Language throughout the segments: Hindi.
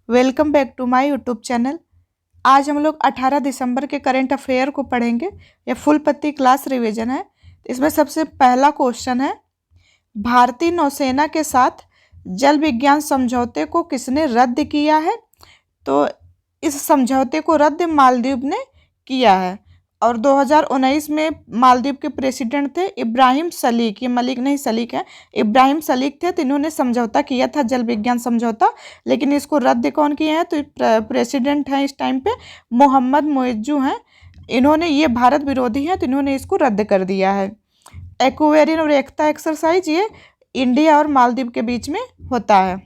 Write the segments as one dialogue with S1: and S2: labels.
S1: Welcome back to my YouTube channel. आज हम लोग 18 दिसंबर के करंट अफेयर को पढ़ेंगे। यह फुल पत्ती क्लास रिवीजन है। इसमें सबसे पहला क्वेश्चन है, भारतीय नौसेना के साथ जल विज्ञान समझौते को किसने रद्द किया है? तो इस समझौते को रद्द मालदीव ने किया है और 2019 में मालदीव के प्रेसिडेंट थे इब्राहिम सलीक, ये मलिक नहीं सलीक है, इब्राहिम सलीक थे। तो इन्होंने समझौता किया था, जल विज्ञान समझौता, लेकिन इसको रद्द कौन किए हैं? तो प्रेसिडेंट हैं इस टाइम पे मोहम्मद मोइज्जू हैं। इन्होंने, ये भारत विरोधी हैं, तो इन्होंने इसको रद्द कर दिया है। एक्वेरियन और एकता एक्सरसाइज ये इंडिया और मालदीव के बीच में होता है।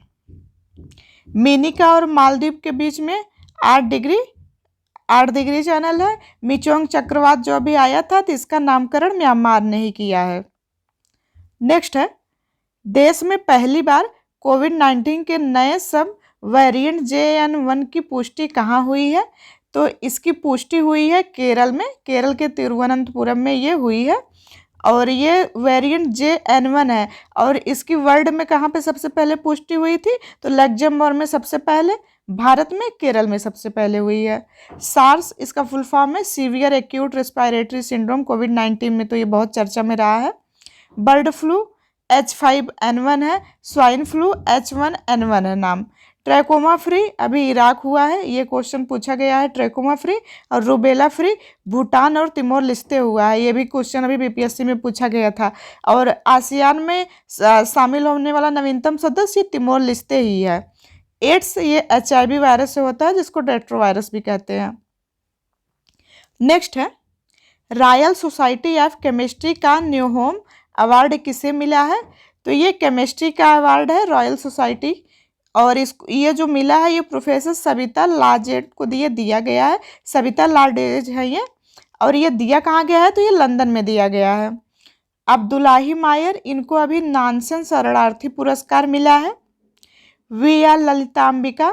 S1: मिनिका और मालदीव के बीच में 8 डिग्री चैनल है। मिचोंग चक्रवात जो अभी आया था, तो इसका नामकरण म्यांमार ने ही किया है। नेक्स्ट है, देश में पहली बार कोविड-19 के नए सब वेरिएंट JN1 की पुष्टि कहाँ हुई है? तो इसकी पुष्टि हुई है केरल में, केरल के तिरुवनंतपुरम में ये हुई है और ये वेरिएंट JN1 है। और इसकी वर्ल्ड में कहाँ पे सबसे पहले पुष्टि हुई थी? तो लग्जमबर्ग में सबसे पहले, भारत में केरल में सबसे पहले हुई है। सार्स इसका फुल फॉर्म है, सीवियर एक्यूट रेस्पिरेटरी सिंड्रोम, कोविड-19 में तो ये बहुत चर्चा में रहा है। बर्ड फ्लू H5N1 है, स्वाइन फ्लू H1N1 है नाम। ट्रैकोमा फ्री अभी इराक हुआ है, ये क्वेश्चन पूछा गया है, ट्रैकोमा फ्री। और रूबेला फ्री भूटान और तिमोर लिस्ते हुआ है, ये भी क्वेश्चन अभी BPSC में पूछा गया था। और आसियान में शामिल होने वाला नवीनतम सदस्य तिमोर लिस्ते ही है। एड्स ये HIV वायरस से होता है, जिसको रेट्रोवायरस भी कहते हैं। नेक्स्ट है, रॉयल सोसाइटी ऑफ केमिस्ट्री का न्यू होम अवार्ड किसे मिला है? तो ये केमिस्ट्री का अवार्ड है रॉयल सोसाइटी, और ये जो मिला है ये प्रोफेसर सविता लाजेट को दिया गया है। सविता लाजेट है ये, और ये दिया कहाँ गया है? तो ये लंदन में दिया गया है। अब्दुल्लाही मायर, इनको अभी नानसेन शरणार्थी पुरस्कार मिला है। VL ललितांबिका,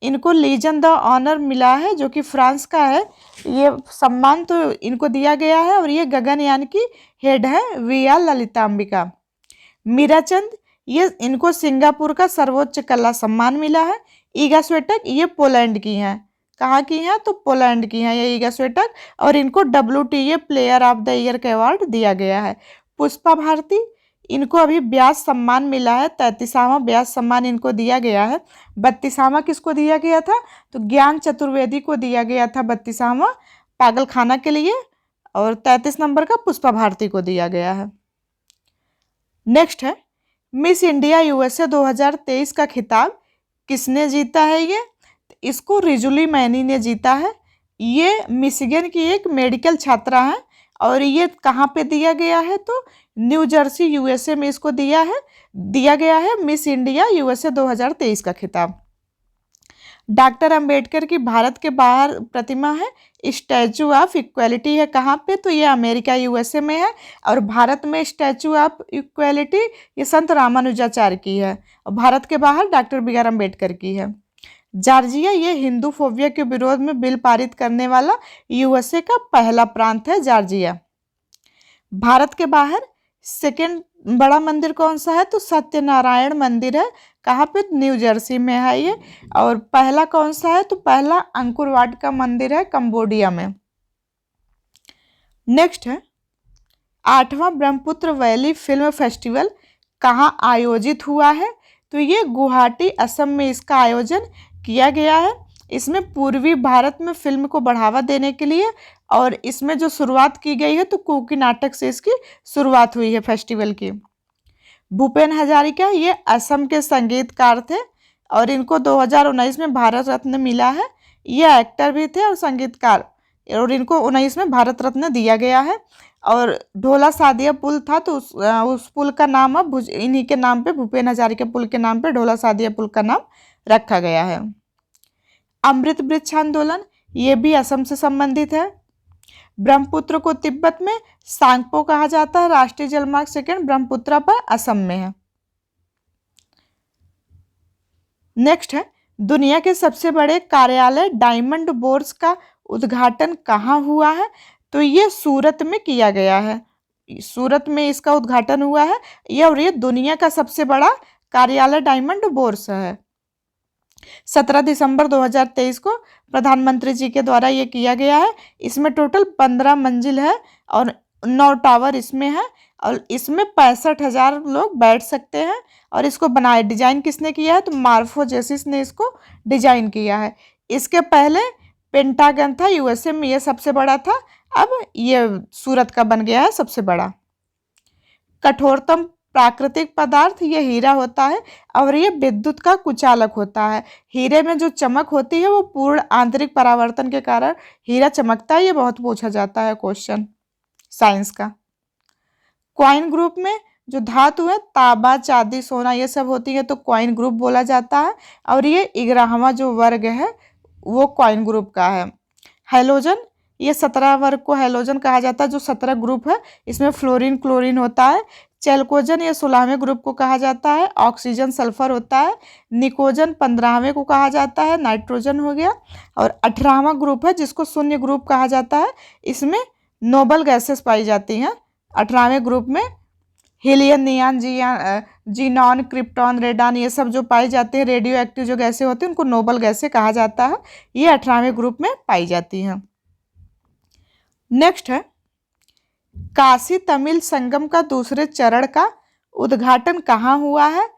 S1: इनको लीजन द ऑनर मिला है, जो कि फ्रांस का है। ये सम्मान तो इनको दिया गया है, और ये गगनयान की हेड है VL ललितांबिका। मीराचंद, ये इनको सिंगापुर का सर्वोच्च कला सम्मान मिला है। ईगा स्वेटक, ये पोलैंड की हैं। कहाँ की हैं? तो पोलैंड की हैं ये ईगा स्वेटक, और इनको WTA player of the year का अवार्ड दिया गया है। पुष्पा भारती, इनको अभी व्यास सम्मान मिला है, 33वां व्यास सम्मान इनको दिया गया है। 32वां किसको दिया गया था? तो ज्ञान चतुर्वेदी को दिया गया था 32वां पागलखाना के लिए, और 33 नंबर का पुष्पा भारती को दिया गया है। नेक्स्ट है, मिस इंडिया USA 2023 का खिताब किसने जीता है? ये इसको रिजुली मैनी ने जीता है। ये मिशिगन की एक मेडिकल छात्रा है, और ये कहाँ पे दिया गया है? तो न्यू जर्सी USA में इसको दिया गया है मिस इंडिया USA 2023 का खिताब। डॉक्टर अंबेडकर की भारत के बाहर प्रतिमा है, स्टैचू ऑफ इक्वालिटी है, कहाँ पे? तो ये अमेरिका USA में है। और भारत में स्टैचू ऑफ इक्वालिटी ये संत रामानुजाचार्य की है, और भारत के बाहर डॉक्टर BR अम्बेडकर की है। जॉर्जिया, ये हिंदू फोबिया के विरोध में बिल पारित करने वाला USA का पहला प्रांत है जॉर्जिया। भारत के बाहर सेकेंड बड़ा मंदिर कौन सा है? तो सत्यनारायण मंदिर है, कहाँ पे? न्यू जर्सी में है ये। और पहला कौन सा है? तो पहला अंकुरवाट का मंदिर है, कंबोडिया में। नेक्स्ट है, 8वां ब्रह्मपुत्र वैली फिल्म फेस्टिवल कहाँ आयोजित हुआ है? तो ये गुवाहाटी असम में इसका आयोजन किया गया है। इसमें पूर्वी भारत में फिल्म को बढ़ावा देने के लिए, और इसमें जो शुरुआत की गई है तो कुकी नाटक से इसकी शुरुआत हुई है फेस्टिवल की। भूपेन हजारिका, ये असम के संगीतकार थे, और इनको 2019 में भारत रत्न मिला है। ये एक्टर भी थे और संगीतकार, और इनको 19 में भारत रत्न दिया गया है। और ढोला सादिया पुल था, तो उस पुल का नाम अब इन्हीं के नाम पे, भूपेन हजारिका पुल के नाम पे ढोला सादिया पुल का नाम रखा गया है। अमृत वृक्ष आंदोलन, ये भी असम से संबंधित है। ब्रह्मपुत्र को तिब्बत में सांगपो कहा जाता है, राष्ट्रीय जलमार्ग 2 ब्रह्मपुत्र पर असम में है। नेक्स्ट है, दुनिया के सबसे बड़े कार्यालय डायमंड बोर्स का उद्घाटन कहाँ हुआ है? तो ये सूरत में किया गया है, सूरत में इसका उद्घाटन हुआ है ये, और ये दुनिया का सबसे बड़ा कार्यालय डायमंड बोर्स है। 17 दिसंबर 2023 को प्रधानमंत्री जी के द्वारा ये किया गया है। इसमें टोटल 15 मंजिल है और 9 टावर इसमें है और इसमें 65,000 लोग बैठ सकते हैं। और इसको बनाए डिजाइन किसने किया है? तो मार्फोजेसिस ने इसको डिजाइन किया है। इसके पहले पेंटागन था यूएसए में, ये सबसे बड़ा था। अब ये सूरत का बन गया है सबसे बड़ा। कठोरतम प्राकृतिक पदार्थ ये हीरा होता है और ये विद्युत का कुचालक होता है। हीरे में जो चमक होती है वो पूर्ण आंतरिक परावर्तन के कारण हीरा चमकता है। ये बहुत पूछा जाता है क्वेश्चन साइंस का। कॉइन ग्रुप में जो धातु है तांबा, चांदी, सोना ये सब होती है तो कॉइन ग्रुप बोला जाता है। और ये 11वां जो वर्ग है वो कॉइन ग्रुप का है। हैलोजन, ये 17 वर्ग को हैलोजन कहा जाता है जो 17 ग्रुप है। इसमें फ्लोरीन, क्लोरीन होता है। चैल्कोजन ये 16वें ग्रुप को कहा जाता है। ऑक्सीजन, सल्फर होता है। निकोजन 15वें को कहा जाता है, नाइट्रोजन हो गया। और 18वां ग्रुप है जिसको शून्य ग्रुप कहा जाता है। इसमें नोबल गैसेस पाई जाती हैं 18वें ग्रुप में। Helium, neon, xenon, krypton, radon ये सब जो पाई जाते हैं रेडियो एक्टिव जो गैसें होती हैं उनको नोबल गैसें कहा जाता है। ये 18वें ग्रुप में पाई जाती हैं। नेक्स्ट है काशी तमिल संगम का दूसरे चरण का उद्घाटन कहाँ हुआ है?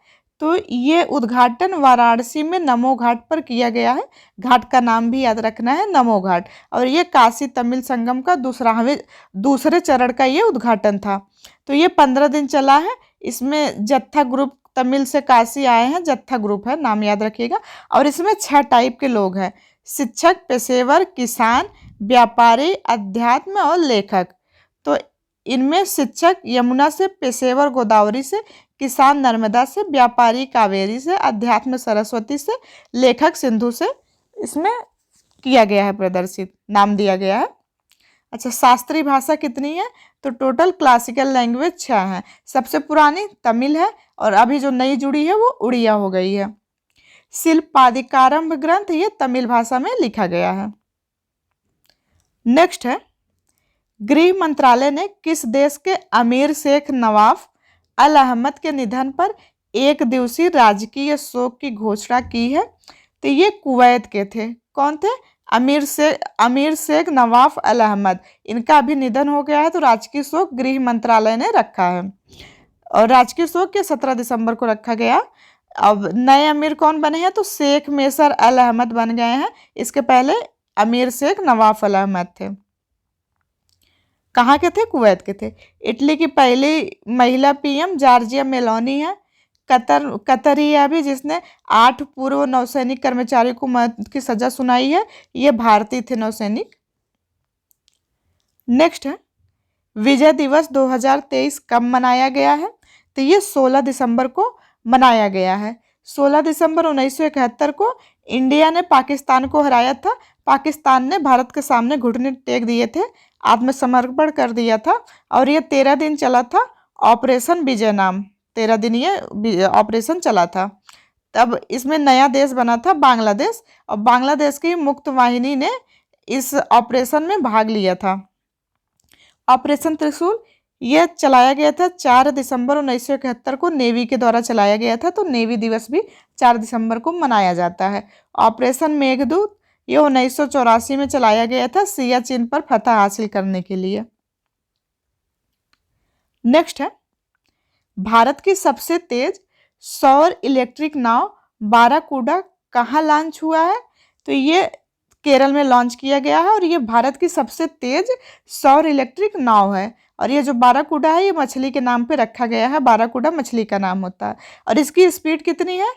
S1: तो ये उद्घाटन वाराणसी में नमो घाट पर किया गया है। घाट का नाम भी याद रखना है, नमो घाट। और ये काशी तमिल संगम का दूसरे चरण का ये उद्घाटन था। तो ये 15 दिन चला है। इसमें जत्था ग्रुप तमिल से काशी आए हैं, जत्था ग्रुप है, नाम याद रखिएगा। और इसमें 6 टाइप के लोग हैं: शिक्षक, पेशेवर, किसान, व्यापारी, अध्यात्म और लेखक। तो इनमें शिक्षक यमुना से, पेशेवर गोदावरी से, किसान नर्मदा से, व्यापारी कावेरी से, अध्यात्म सरस्वती से, लेखक सिंधु से इसमें किया गया है, प्रदर्शित नाम दिया गया है। अच्छा, शास्त्रीय भाषा कितनी है? तो टोटल क्लासिकल लैंग्वेज 6 हैं। सबसे पुरानी तमिल है और अभी जो नई जुड़ी है वो उड़िया हो गई है। शिल्पादिकारंभ ग्रंथ ये तमिल भाषा में लिखा गया है। नेक्स्ट है गृह मंत्रालय ने किस देश के अमीर शेख नवाफ अल अहमद के निधन पर 1 दिवसीय राजकीय शोक की घोषणा की है? तो ये कुवैत के थे। कौन थे? अमीर शेख नवाफ अल अहमद। इनका अभी निधन हो गया है तो राजकीय शोक गृह मंत्रालय ने रखा है। और राजकीय शोक के 17 दिसंबर को रखा गया। अब नए अमीर कौन बने हैं? तो शेख मेसर अल अहमद बन गए हैं। इसके पहले अमीर शेख नवाफ अल अहमद थे। कहाँ के थे? कुवैत के थे। इटली की पहली महिला पीएम जॉर्जिया मेलोनी है। कतर ही है अभी जिसने 8 पूर्व नौसैनिक कर्मचारियों को मौत की सजा सुनाई है। ये भारतीय थे नौसैनिक। नेक्स्ट है विजय दिवस 2023 कब मनाया गया है? तो ये 16 दिसंबर को मनाया गया है। 16 दिसंबर 1971 को इंडिया ने पाकिस्तान को हराया था। पाकिस्तान ने भारत के सामने घुटने टेक दिए थे, आत्मसमर्पण कर दिया था। और ये 13 दिन चला था ऑपरेशन विजय नाम। 13 दिन ये ऑपरेशन चला था। तब इसमें नया देश बना था बांग्लादेश और बांग्लादेश की मुक्त वाहिनी ने इस ऑपरेशन में भाग लिया था। ऑपरेशन त्रिशूल यह चलाया गया था 4 दिसंबर 1971 को नेवी के द्वारा चलाया गया था। तो नेवी दिवस भी 4 दिसंबर को मनाया जाता है। ऑपरेशन मेघदूत ये 1984 में चलाया गया था सियाचिन पर फतह हासिल करने के लिए। नेक्स्ट है भारत की सबसे तेज सौर इलेक्ट्रिक नाव बाराकूडा कहाँ लॉन्च हुआ है? तो ये केरल में लॉन्च किया गया है और ये भारत की सबसे तेज सौर इलेक्ट्रिक नाव है। और ये जो बाराकूडा है ये मछली के नाम पे रखा गया है। बाराकूडा मछली का नाम होता है। और इसकी स्पीड कितनी है?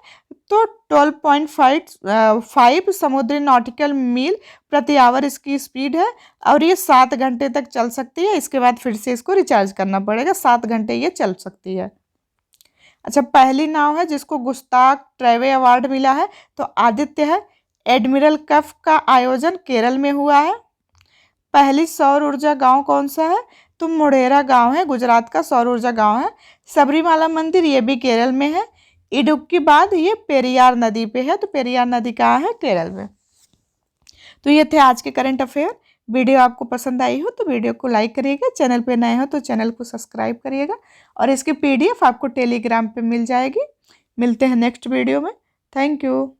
S1: तो 12.5 समुद्री नॉटिकल मील प्रति आवर इसकी स्पीड है। और ये 7 घंटे तक चल सकती है। इसके बाद फिर से इसको रिचार्ज करना पड़ेगा। 7 घंटे ये चल सकती है। अच्छा, पहली नाव है जिसको गुस्ताख ट्रेवे अवार्ड मिला है तो आदित्य है। एडमिरल कप का आयोजन केरल में हुआ है। पहली सौर ऊर्जा गांव कौन सा है? तो मोढेरा गांव है, गुजरात का सौर ऊर्जा गांव है। सबरीमाला मंदिर ये भी केरल में है। इडुक्की बांध ये पेरियार नदी पे है। तो पेरियार नदी कहाँ है? केरल में। तो ये थे आज के करंट अफेयर। वीडियो आपको पसंद आई हो तो वीडियो को लाइक करिएगा। चैनल पे नए हो तो चैनल को सब्सक्राइब करिएगा। और इसकी PDF आपको टेलीग्राम पे मिल जाएगी। मिलते हैं नेक्स्ट वीडियो में। Thank you.